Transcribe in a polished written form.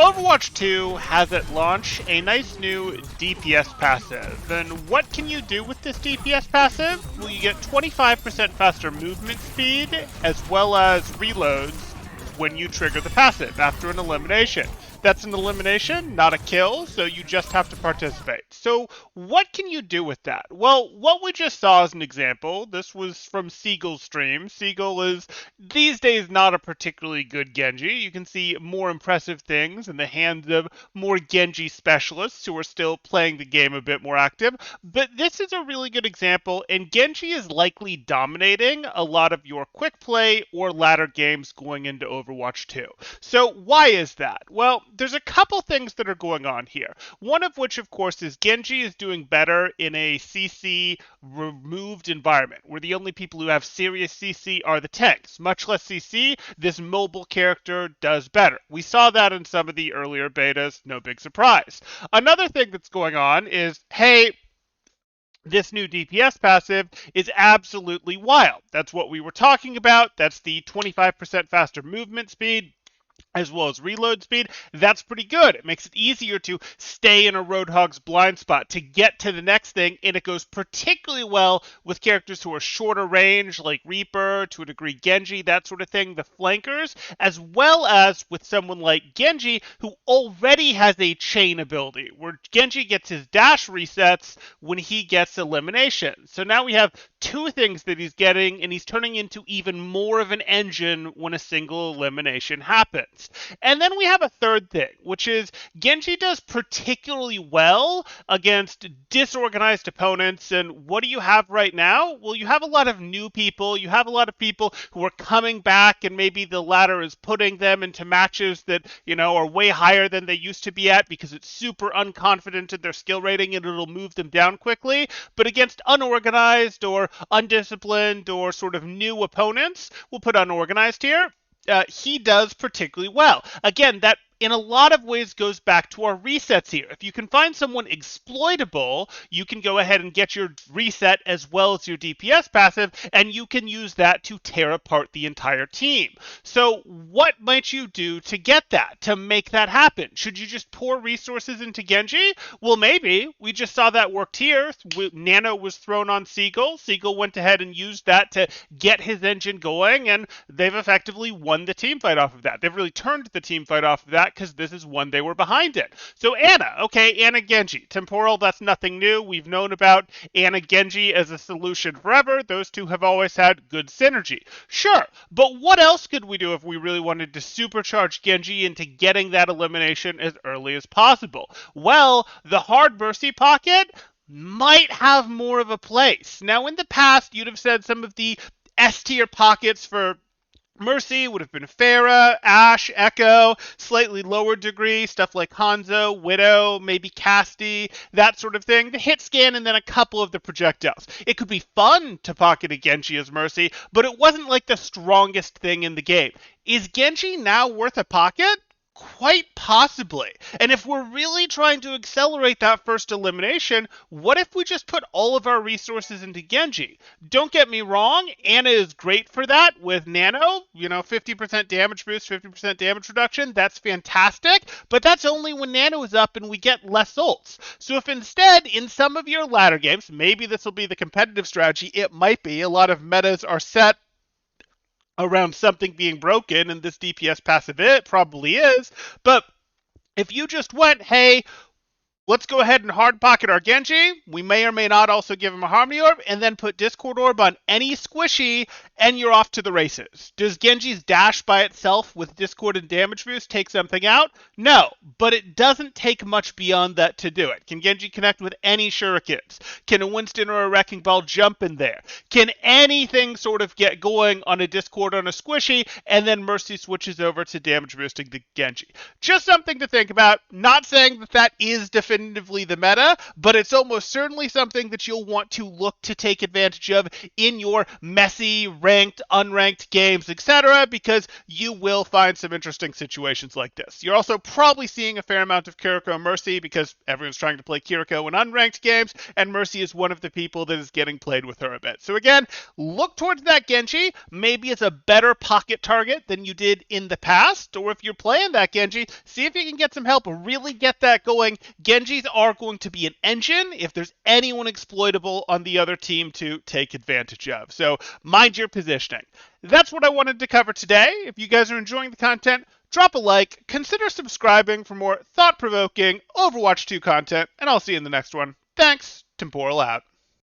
Overwatch 2 has at launch a nice new DPS passive. And what can you do with this DPS passive? Well, you get 25% faster movement speed as well as reloads when you trigger the passive after an elimination. That's an elimination, not a kill, so you just have to participate. So what can you do with that? Well, what we just saw as an example, this was from Seagull's stream. Seagull is these days not a particularly good Genji. You can see more impressive things in the hands of more Genji specialists who are still playing the game a bit more active. But this is a really good example, and Genji is likely dominating a lot of your quick play or ladder games going into Overwatch 2. So why is that? Well, there's a couple things that are going on here. One of which, of course, is Genji is doing better in a CC removed environment, where the only people who have serious CC are the tanks. Much less CC, this mobile character does better. We saw that in some of the earlier betas, no big surprise. Another thing that's going on is, hey, this new DPS passive is absolutely wild. That's what we were talking about. That's the 25% faster movement speed as well as reload speed. That's pretty good. It makes it easier to stay in a Roadhog's blind spot to get to the next thing, and it goes particularly well with characters who are shorter range, like Reaper, to a degree Genji, that sort of thing, the flankers, as well as with someone like Genji, who already has a chain ability, where Genji gets his dash resets when he gets elimination. So now we have two things that he's getting, and he's turning into even more of an engine when a single elimination happens. And then we have a third thing, which is Genji does particularly well against disorganized opponents. And what do you have right now? Well, you have a lot of new people. You have a lot of people who are coming back, and maybe the ladder is putting them into matches that, are way higher than they used to be at because it's super unconfident in their skill rating and it'll move them down quickly. But against unorganized or undisciplined or sort of new opponents, we'll put unorganized here, he does particularly well. Again, that in a lot of ways goes back to our resets here. If you can find someone exploitable, you can go ahead and get your reset as well as your DPS passive, and you can use that to tear apart the entire team. So what might you do to get that, to make that happen? Should you just pour resources into Genji? Well, maybe. We just saw that worked here. Nano was thrown on Seagull. Seagull went ahead and used that to get his engine going, and they've effectively won the team fight off of that. They've really turned the team fight off of that, because this is one they were behind in. So Ana Genji. Temporal, that's nothing new. We've known about Ana Genji as a solution forever. Those two have always had good synergy. Sure, but what else could we do if we really wanted to supercharge Genji into getting that elimination as early as possible? Well, the hard mercy pocket might have more of a place. Now, in the past, you'd have said some of the S-tier pockets for Mercy would have been Pharah, Ashe, Echo, slightly lower degree, stuff like Hanzo, Widow, maybe Casti, that sort of thing. The hit scan and then a couple of the projectiles. It could be fun to pocket a Genji as Mercy, but it wasn't like the strongest thing in the game. Is Genji now worth a pocket? Quite possibly. And if we're really trying to accelerate that first elimination, what if we just put all of our resources into Genji? Don't get me wrong, Ana is great for that with Nano, 50% damage boost, 50% damage reduction. That's fantastic, but that's only when Nano is up and we get less ults. So if instead, in some of your ladder games, maybe this will be the competitive strategy, it might be, a lot of metas are set around something being broken, and this DPS passive it probably is, but if you just went, hey, let's go ahead and hard pocket our Genji. We may or may not also give him a Harmony Orb, and then put Discord Orb on any squishy, and you're off to the races. Does Genji's dash by itself with Discord and damage boost take something out? No, but it doesn't take much beyond that to do it. Can Genji connect with any shurikens? Can a Winston or a Wrecking Ball jump in there? Can anything sort of get going on a Discord on a squishy, and then Mercy switches over to damage boosting the Genji? Just something to think about. Not saying that that is definitive definitively the meta, but it's almost certainly something that you'll want to look to take advantage of in your messy, ranked, unranked games, etc., because you will find some interesting situations like this. You're also probably seeing a fair amount of Kiriko Mercy because everyone's trying to play Kiriko in unranked games, and Mercy is one of the people that is getting played with her a bit. So again, look towards that Genji. Maybe it's a better pocket target than you did in the past, or if you're playing that Genji, see if you can get some help, really get that going. Genjis are going to be an engine if there's anyone exploitable on the other team to take advantage of. So mind your positioning. That's what I wanted to cover today. If you guys are enjoying the content, drop a like, consider subscribing for more thought-provoking Overwatch 2 content, and I'll see you in the next one. Thanks, Temporal out.